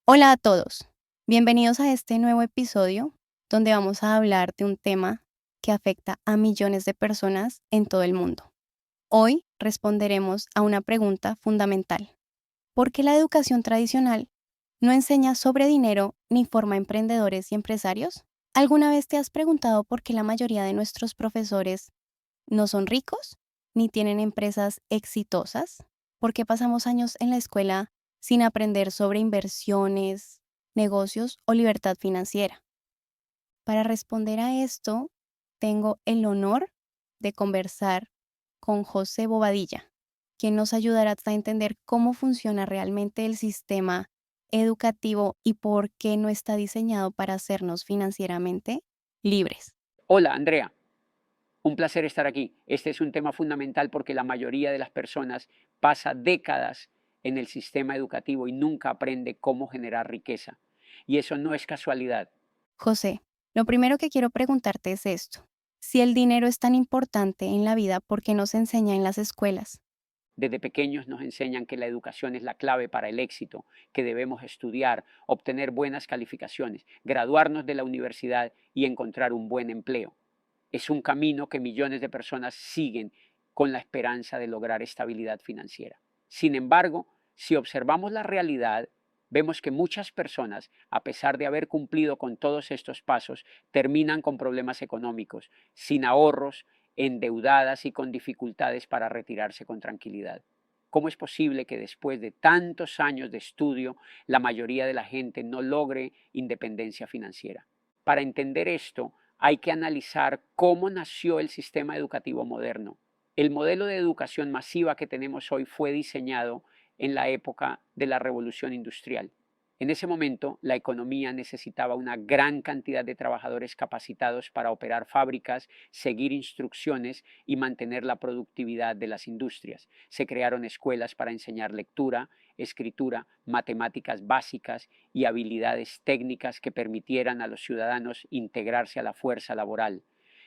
Hola a todos, bienvenidos a este nuevo episodio donde vamos a hablar de un tema que afecta a millones de personas en todo el mundo. Hoy responderemos a una pregunta fundamental. ¿Por qué la educación tradicional no enseña sobre dinero ni forma a emprendedores y empresarios? ¿Alguna vez te has preguntado por qué la mayoría de nuestros profesores no son ricos ni tienen empresas exitosas? ¿Por qué pasamos años en la escuela sin aprender sobre inversiones, negocios o libertad financiera? Para responder a esto, tengo el honor de conversar con José Bobadilla, quien nos ayudará a entender cómo funciona realmente el sistema educativo y por qué no está diseñado para hacernos financieramente libres. Hola, Andrea. Un placer estar aquí. Este es un tema fundamental porque la mayoría de las personas pasa décadas en el sistema educativo y nunca aprende cómo generar riqueza. Y eso no es casualidad. José, lo primero que quiero preguntarte es esto. Si el dinero es tan importante en la vida, ¿por qué no se enseña en las escuelas? Desde pequeños nos enseñan que la educación es la clave para el éxito, que debemos estudiar, obtener buenas calificaciones, graduarnos de la universidad y encontrar un buen empleo. Es un camino que millones de personas siguen con la esperanza de lograr estabilidad financiera. Sin embargo, si observamos la realidad, vemos que muchas personas, a pesar de haber cumplido con todos estos pasos, terminan con problemas económicos, sin ahorros, endeudadas y con dificultades para retirarse con tranquilidad. ¿Cómo es posible que después de tantos años de estudio la mayoría de la gente no logre independencia financiera? Para entender esto, hay que analizar cómo nació el sistema educativo moderno. El modelo de educación masiva que tenemos hoy fue diseñado en la época de la revolución industrial. En ese momento, la economía necesitaba una gran cantidad de trabajadores capacitados para operar fábricas, seguir instrucciones y mantener la productividad de las industrias. Se crearon escuelas para enseñar lectura, escritura, matemáticas básicas y habilidades técnicas que permitieran a los ciudadanos integrarse a la fuerza laboral.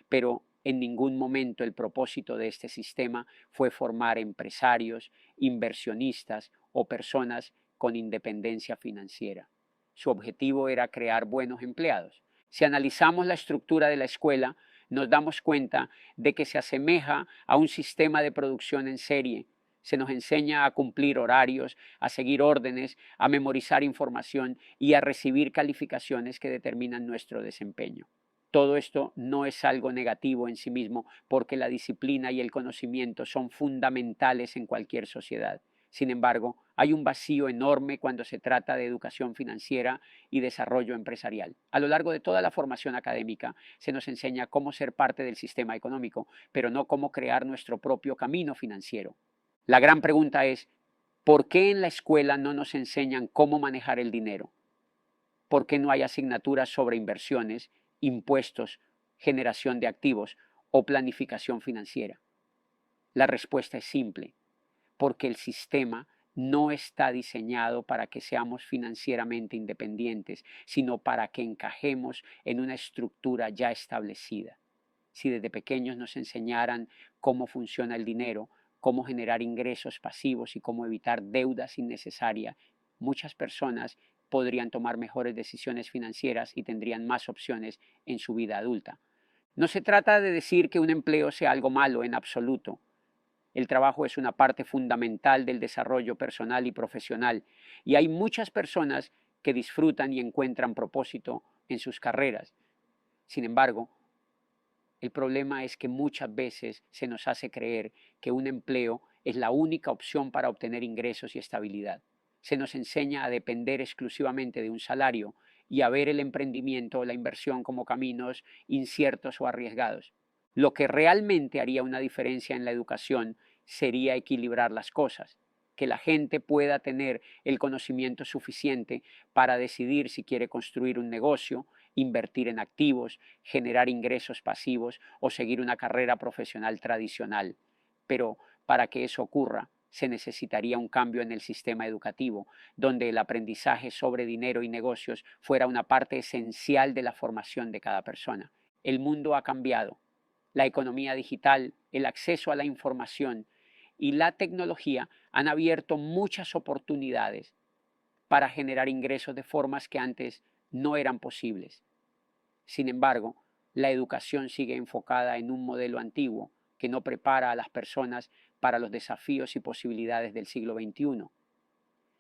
Pero en ningún momento el propósito de este sistema fue formar empresarios, inversionistas o personas con independencia financiera. Su objetivo era crear buenos empleados. Si analizamos la estructura de la escuela, nos damos cuenta de que se asemeja a un sistema de producción en serie. Se nos enseña a cumplir horarios, a seguir órdenes, a memorizar información y a recibir calificaciones que determinan nuestro desempeño. Todo esto no es algo negativo en sí mismo porque la disciplina y el conocimiento son fundamentales en cualquier sociedad. Sin embargo, hay un vacío enorme cuando se trata de educación financiera y desarrollo empresarial. A lo largo de toda la formación académica se nos enseña cómo ser parte del sistema económico, pero no cómo crear nuestro propio camino financiero. La gran pregunta es, ¿por qué en la escuela no nos enseñan cómo manejar el dinero? ¿Por qué no hay asignaturas sobre inversiones, impuestos, generación de activos o planificación financiera? La respuesta es simple, porque el sistema no está diseñado para que seamos financieramente independientes, sino para que encajemos en una estructura ya establecida. Si desde pequeños nos enseñaran cómo funciona el dinero, cómo generar ingresos pasivos y cómo evitar deudas innecesarias, muchas personas podrían tomar mejores decisiones financieras y tendrían más opciones en su vida adulta. No se trata de decir que un empleo sea algo malo en absoluto. El trabajo es una parte fundamental del desarrollo personal y profesional y hay muchas personas que disfrutan y encuentran propósito en sus carreras. Sin embargo, el problema es que muchas veces se nos hace creer que un empleo es la única opción para obtener ingresos y estabilidad. Se nos enseña a depender exclusivamente de un salario y a ver el emprendimiento o la inversión como caminos inciertos o arriesgados. Lo que realmente haría una diferencia en la educación sería equilibrar las cosas, que la gente pueda tener el conocimiento suficiente para decidir si quiere construir un negocio, invertir en activos, generar ingresos pasivos o seguir una carrera profesional tradicional. Pero para que eso ocurra, se necesitaría un cambio en el sistema educativo, donde el aprendizaje sobre dinero y negocios fuera una parte esencial de la formación de cada persona. El mundo ha cambiado. La economía digital, el acceso a la información y la tecnología han abierto muchas oportunidades para generar ingresos de formas que antes no eran posibles. Sin embargo, la educación sigue enfocada en un modelo antiguo que no prepara a las personas para los desafíos y posibilidades del siglo XXI.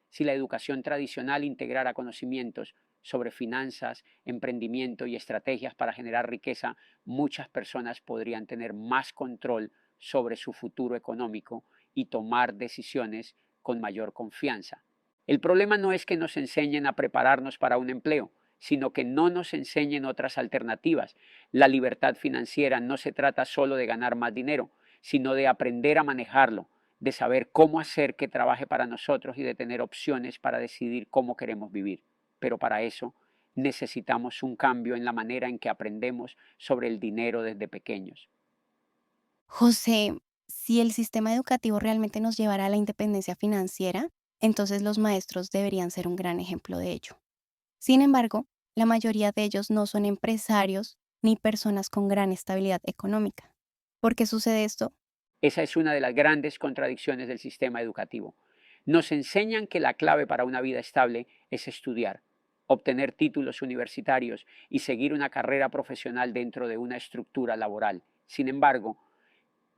Si la educación tradicional integrara conocimientos sobre finanzas, emprendimiento y estrategias para generar riqueza, muchas personas podrían tener más control sobre su futuro económico y tomar decisiones con mayor confianza. El problema no es que nos enseñen a prepararnos para un empleo, sino que no nos enseñen otras alternativas. La libertad financiera no se trata solo de ganar más dinero, sino de aprender a manejarlo, de saber cómo hacer que trabaje para nosotros y de tener opciones para decidir cómo queremos vivir. Pero para eso necesitamos un cambio en la manera en que aprendemos sobre el dinero desde pequeños. José, si el sistema educativo realmente nos llevara a la independencia financiera, entonces los maestros deberían ser un gran ejemplo de ello. Sin embargo, la mayoría de ellos no son empresarios ni personas con gran estabilidad económica. ¿Por qué sucede esto? Esa es una de las grandes contradicciones del sistema educativo. Nos enseñan que la clave para una vida estable es estudiar, obtener títulos universitarios y seguir una carrera profesional dentro de una estructura laboral. Sin embargo,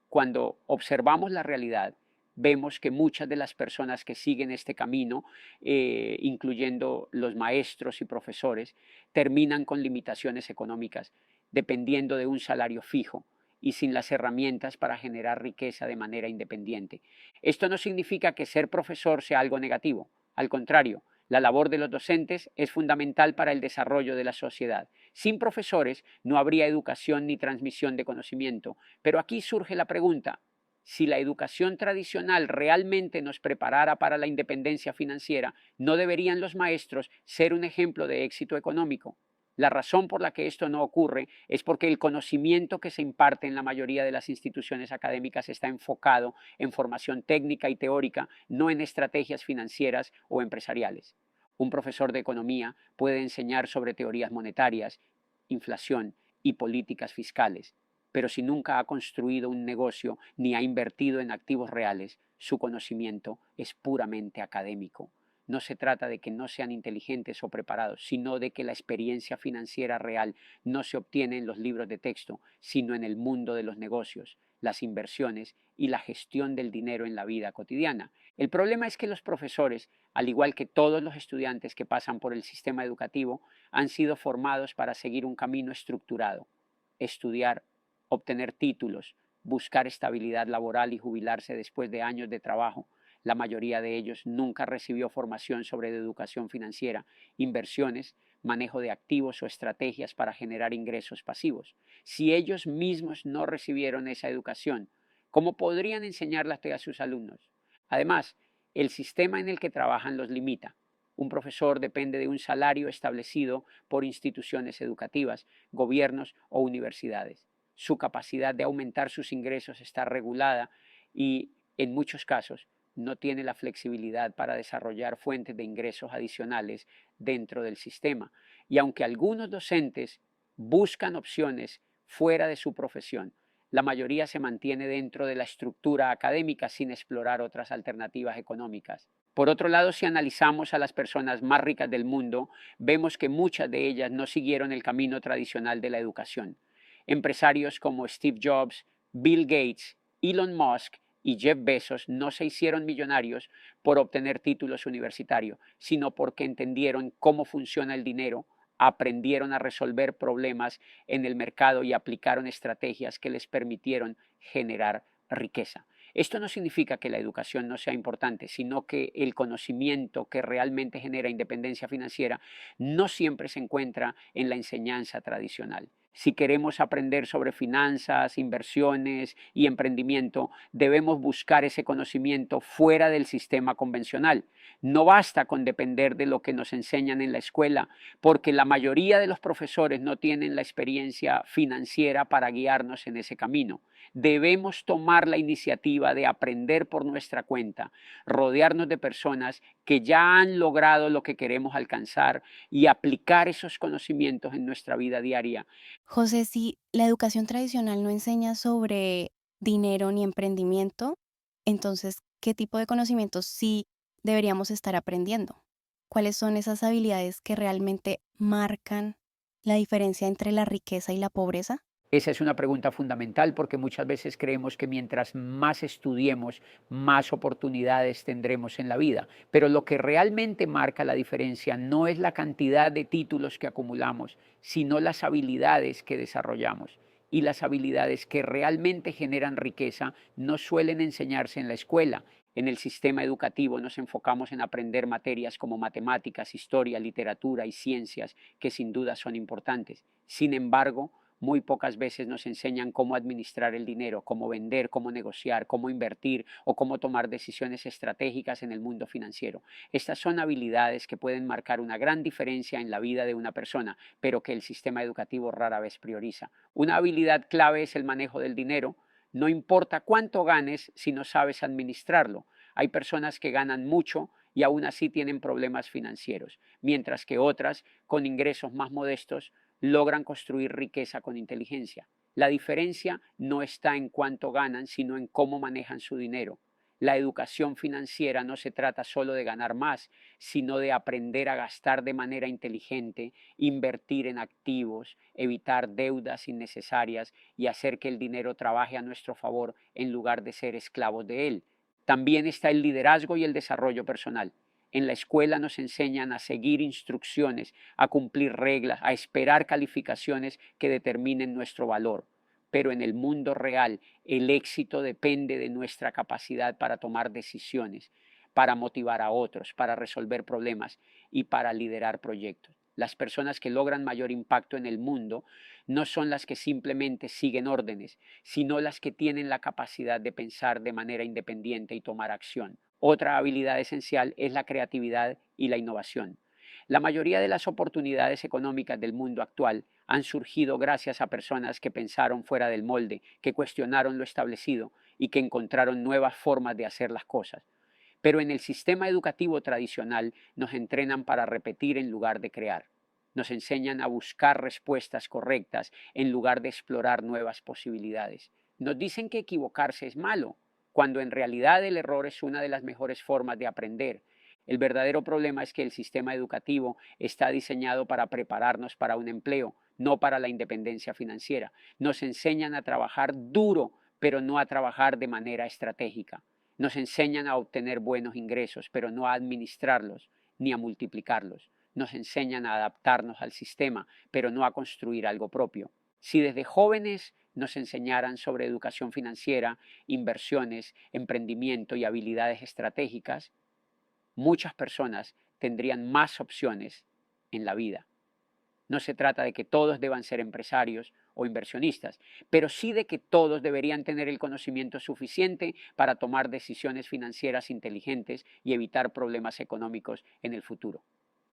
cuando observamos la realidad, vemos que muchas de las personas que siguen este camino, incluyendo los maestros y profesores, terminan con limitaciones económicas, dependiendo de un salario fijo y sin las herramientas para generar riqueza de manera independiente. Esto no significa que ser profesor sea algo negativo. Al contrario, la labor de los docentes es fundamental para el desarrollo de la sociedad. Sin profesores no habría educación ni transmisión de conocimiento. Pero aquí surge la pregunta: si la educación tradicional realmente nos preparara para la independencia financiera, ¿no deberían los maestros ser un ejemplo de éxito económico? La razón por la que esto no ocurre es porque el conocimiento que se imparte en la mayoría de las instituciones académicas está enfocado en formación técnica y teórica, no en estrategias financieras o empresariales. Un profesor de economía puede enseñar sobre teorías monetarias, inflación y políticas fiscales, pero si nunca ha construido un negocio ni ha invertido en activos reales, su conocimiento es puramente académico. No se trata de que no sean inteligentes o preparados, sino de que la experiencia financiera real no se obtiene en los libros de texto, sino en el mundo de los negocios, las inversiones y la gestión del dinero en la vida cotidiana. El problema es que los profesores, al igual que todos los estudiantes que pasan por el sistema educativo, han sido formados para seguir un camino estructurado: estudiar, obtener títulos, buscar estabilidad laboral y jubilarse después de años de trabajo. La mayoría de ellos nunca recibió formación sobre educación financiera, inversiones, manejo de activos o estrategias para generar ingresos pasivos. Si ellos mismos no recibieron esa educación, ¿cómo podrían enseñarla a sus alumnos? Además, el sistema en el que trabajan los limita. Un profesor depende de un salario establecido por instituciones educativas, gobiernos o universidades. Su capacidad de aumentar sus ingresos está regulada y, en muchos casos, no tiene la flexibilidad para desarrollar fuentes de ingresos adicionales dentro del sistema. Y aunque algunos docentes buscan opciones fuera de su profesión, la mayoría se mantiene dentro de la estructura académica sin explorar otras alternativas económicas. Por otro lado, si analizamos a las personas más ricas del mundo, vemos que muchas de ellas no siguieron el camino tradicional de la educación. Empresarios como Steve Jobs, Bill Gates, Elon Musk y Jeff Bezos no se hicieron millonarios por obtener títulos universitarios, sino porque entendieron cómo funciona el dinero, aprendieron a resolver problemas en el mercado y aplicaron estrategias que les permitieron generar riqueza. Esto no significa que la educación no sea importante, sino que el conocimiento que realmente genera independencia financiera no siempre se encuentra en la enseñanza tradicional. Si queremos aprender sobre finanzas, inversiones y emprendimiento, debemos buscar ese conocimiento fuera del sistema convencional. No basta con depender de lo que nos enseñan en la escuela, porque la mayoría de los profesores no tienen la experiencia financiera para guiarnos en ese camino. Debemos tomar la iniciativa de aprender por nuestra cuenta, rodearnos de personas que ya han logrado lo que queremos alcanzar y aplicar esos conocimientos en nuestra vida diaria. José, si la educación tradicional no enseña sobre dinero ni emprendimiento, entonces, ¿qué tipo de conocimientos sí deberíamos estar aprendiendo? ¿Cuáles son esas habilidades que realmente marcan la diferencia entre la riqueza y la pobreza? Esa es una pregunta fundamental porque muchas veces creemos que mientras más estudiemos, más oportunidades tendremos en la vida. Pero lo que realmente marca la diferencia no es la cantidad de títulos que acumulamos, sino las habilidades que desarrollamos. Y las habilidades que realmente generan riqueza no suelen enseñarse en la escuela. En el sistema educativo nos enfocamos en aprender materias como matemáticas, historia, literatura y ciencias, que sin duda son importantes. Sin embargo, muy pocas veces nos enseñan cómo administrar el dinero, cómo vender, cómo negociar, cómo invertir o cómo tomar decisiones estratégicas en el mundo financiero. Estas son habilidades que pueden marcar una gran diferencia en la vida de una persona, pero que el sistema educativo rara vez prioriza. Una habilidad clave es el manejo del dinero. No importa cuánto ganes si no sabes administrarlo. Hay personas que ganan mucho y aún así tienen problemas financieros, mientras que otras, con ingresos más modestos, logran construir riqueza con inteligencia. La diferencia no está en cuánto ganan, sino en cómo manejan su dinero. La educación financiera no se trata solo de ganar más, sino de aprender a gastar de manera inteligente, invertir en activos, evitar deudas innecesarias y hacer que el dinero trabaje a nuestro favor en lugar de ser esclavos de él. También está el liderazgo y el desarrollo personal. En la escuela nos enseñan a seguir instrucciones, a cumplir reglas, a esperar calificaciones que determinen nuestro valor. Pero en el mundo real, el éxito depende de nuestra capacidad para tomar decisiones, para motivar a otros, para resolver problemas y para liderar proyectos. Las personas que logran mayor impacto en el mundo no son las que simplemente siguen órdenes, sino las que tienen la capacidad de pensar de manera independiente y tomar acción. Otra habilidad esencial es la creatividad y la innovación. La mayoría de las oportunidades económicas del mundo actual han surgido gracias a personas que pensaron fuera del molde, que cuestionaron lo establecido y que encontraron nuevas formas de hacer las cosas. Pero en el sistema educativo tradicional nos entrenan para repetir en lugar de crear. Nos enseñan a buscar respuestas correctas en lugar de explorar nuevas posibilidades. Nos dicen que equivocarse es malo, cuando en realidad el error es una de las mejores formas de aprender. El verdadero problema es que el sistema educativo está diseñado para prepararnos para un empleo, no para la independencia financiera. Nos enseñan a trabajar duro, pero no a trabajar de manera estratégica. Nos enseñan a obtener buenos ingresos, pero no a administrarlos ni a multiplicarlos. Nos enseñan a adaptarnos al sistema, pero no a construir algo propio. Si desde jóvenes nos enseñaran sobre educación financiera, inversiones, emprendimiento y habilidades estratégicas, muchas personas tendrían más opciones en la vida. No se trata de que todos deban ser empresarios o inversionistas, pero sí de que todos deberían tener el conocimiento suficiente para tomar decisiones financieras inteligentes y evitar problemas económicos en el futuro.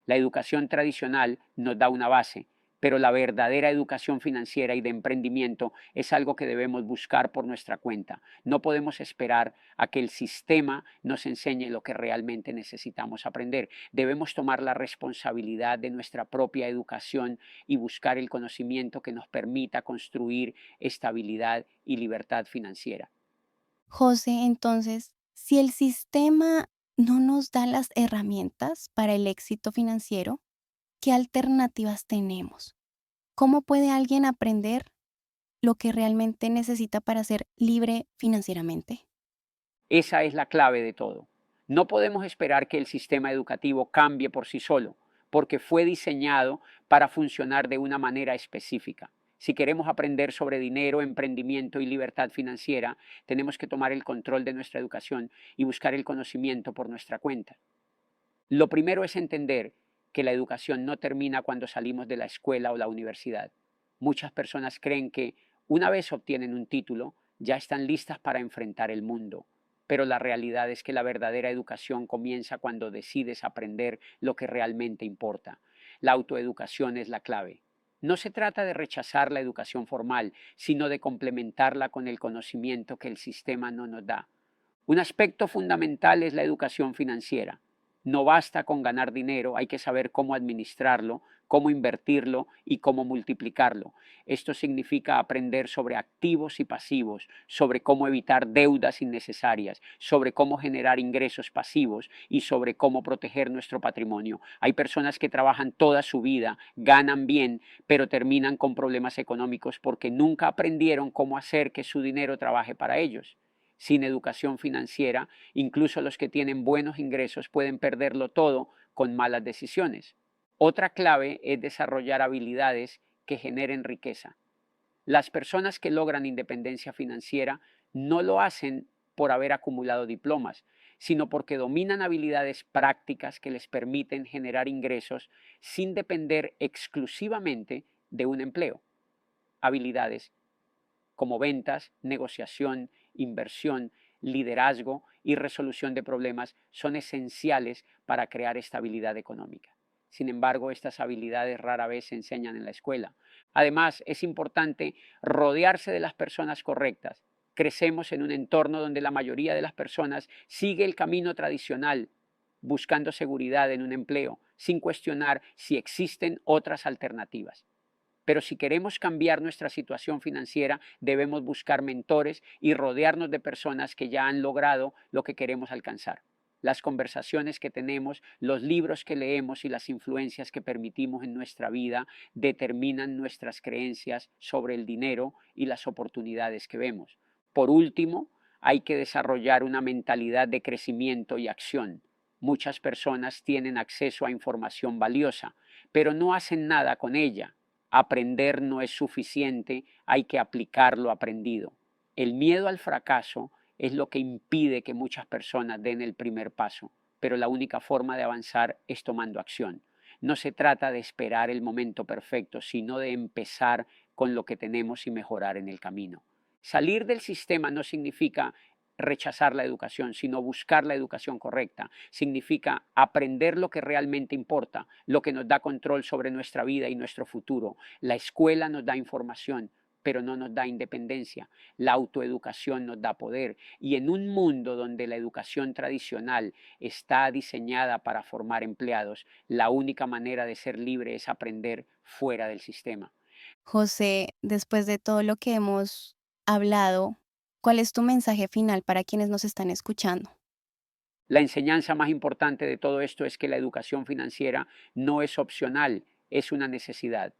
La educación tradicional nos da una base, pero la verdadera educación financiera y de emprendimiento es algo que debemos buscar por nuestra cuenta. No podemos esperar a que el sistema nos enseñe lo que realmente necesitamos aprender. Debemos tomar la responsabilidad de nuestra propia educación y buscar el conocimiento que nos permita construir estabilidad y libertad financiera. José, entonces, si el sistema no nos da las herramientas para el éxito financiero, ¿qué alternativas tenemos? ¿Cómo puede alguien aprender lo que realmente necesita para ser libre financieramente? Esa es la clave de todo. No podemos esperar que el sistema educativo cambie por sí solo, porque fue diseñado para funcionar de una manera específica. Si queremos aprender sobre dinero, emprendimiento y libertad financiera, tenemos que tomar el control de nuestra educación y buscar el conocimiento por nuestra cuenta. Lo primero es entender que la educación no termina cuando salimos de la escuela o la universidad. Muchas personas creen que una vez obtienen un título, ya están listas para enfrentar el mundo. Pero la realidad es que la verdadera educación comienza cuando decides aprender lo que realmente importa. La autoeducación es la clave. No se trata de rechazar la educación formal, sino de complementarla con el conocimiento que el sistema no nos da. Un aspecto fundamental es la educación financiera. No basta con ganar dinero, hay que saber cómo administrarlo, cómo invertirlo y cómo multiplicarlo. Esto significa aprender sobre activos y pasivos, sobre cómo evitar deudas innecesarias, sobre cómo generar ingresos pasivos y sobre cómo proteger nuestro patrimonio. Hay personas que trabajan toda su vida, ganan bien, pero terminan con problemas económicos porque nunca aprendieron cómo hacer que su dinero trabaje para ellos. Sin educación financiera, incluso los que tienen buenos ingresos pueden perderlo todo con malas decisiones. Otra clave es desarrollar habilidades que generen riqueza. Las personas que logran independencia financiera no lo hacen por haber acumulado diplomas, sino porque dominan habilidades prácticas que les permiten generar ingresos sin depender exclusivamente de un empleo. Habilidades como ventas, negociación, inversión, liderazgo y resolución de problemas son esenciales para crear estabilidad económica. Sin embargo, estas habilidades rara vez se enseñan en la escuela. Además, es importante rodearse de las personas correctas. Crecemos en un entorno donde la mayoría de las personas sigue el camino tradicional, buscando seguridad en un empleo, sin cuestionar si existen otras alternativas. Pero si queremos cambiar nuestra situación financiera, debemos buscar mentores y rodearnos de personas que ya han logrado lo que queremos alcanzar. Las conversaciones que tenemos, los libros que leemos y las influencias que permitimos en nuestra vida determinan nuestras creencias sobre el dinero y las oportunidades que vemos. Por último, hay que desarrollar una mentalidad de crecimiento y acción. Muchas personas tienen acceso a información valiosa, pero no hacen nada con ella. Aprender no es suficiente, hay que aplicar lo aprendido. El miedo al fracaso es lo que impide que muchas personas den el primer paso, pero la única forma de avanzar es tomando acción. No se trata de esperar el momento perfecto, sino de empezar con lo que tenemos y mejorar en el camino. Salir del sistema no significa rechazar la educación, sino buscar la educación correcta. Significa aprender lo que realmente importa, lo que nos da control sobre nuestra vida y nuestro futuro. La escuela nos da información, pero no nos da independencia. La autoeducación nos da poder. Y en un mundo donde la educación tradicional está diseñada para formar empleados, la única manera de ser libre es aprender fuera del sistema. José, después de todo lo que hemos hablado, ¿cuál es tu mensaje final para quienes nos están escuchando? La enseñanza más importante de todo esto es que la educación financiera no es opcional, es una necesidad.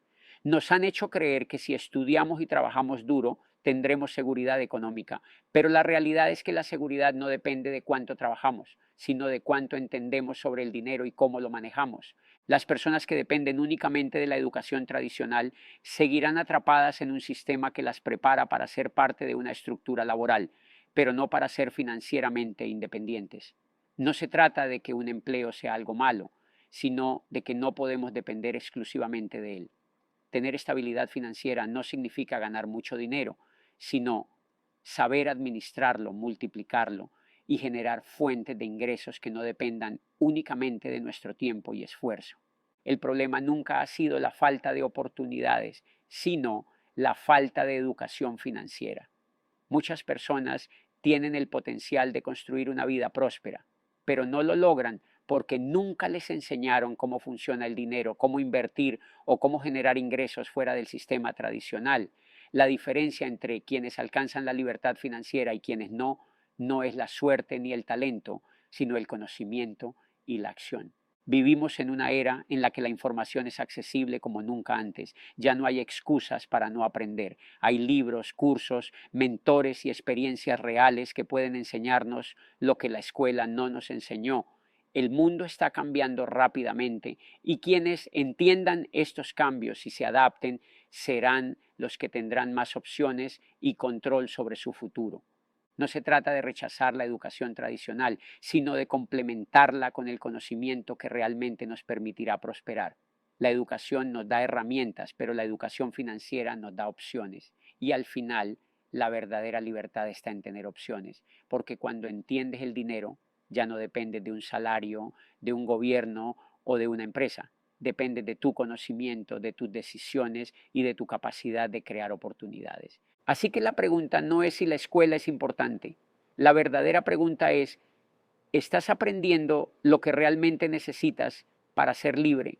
Nos han hecho creer que si estudiamos y trabajamos duro, tendremos seguridad económica, pero la realidad es que la seguridad no depende de cuánto trabajamos, sino de cuánto entendemos sobre el dinero y cómo lo manejamos. Las personas que dependen únicamente de la educación tradicional seguirán atrapadas en un sistema que las prepara para ser parte de una estructura laboral, pero no para ser financieramente independientes. No se trata de que un empleo sea algo malo, sino de que no podemos depender exclusivamente de él. Tener estabilidad financiera no significa ganar mucho dinero, sino saber administrarlo, multiplicarlo y generar fuentes de ingresos que no dependan únicamente de nuestro tiempo y esfuerzo. El problema nunca ha sido la falta de oportunidades, sino la falta de educación financiera. Muchas personas tienen el potencial de construir una vida próspera, pero no lo logran porque nunca les enseñaron cómo funciona el dinero, cómo invertir o cómo generar ingresos fuera del sistema tradicional. La diferencia entre quienes alcanzan la libertad financiera y quienes no, no es la suerte ni el talento, sino el conocimiento y la acción. Vivimos en una era en la que la información es accesible como nunca antes. Ya no hay excusas para no aprender. Hay libros, cursos, mentores y experiencias reales que pueden enseñarnos lo que la escuela no nos enseñó. El mundo está cambiando rápidamente y quienes entiendan estos cambios y se adapten serán los que tendrán más opciones y control sobre su futuro. No se trata de rechazar la educación tradicional, sino de complementarla con el conocimiento que realmente nos permitirá prosperar. La educación nos da herramientas, pero la educación financiera nos da opciones. Y al final, la verdadera libertad está en tener opciones, porque cuando entiendes el dinero, ya no dependes de un salario, de un gobierno o de una empresa. Depende de tu conocimiento, de tus decisiones y de tu capacidad de crear oportunidades. Así que la pregunta no es si la escuela es importante. La verdadera pregunta es, ¿Estás aprendiendo lo que realmente necesitas para ser libre?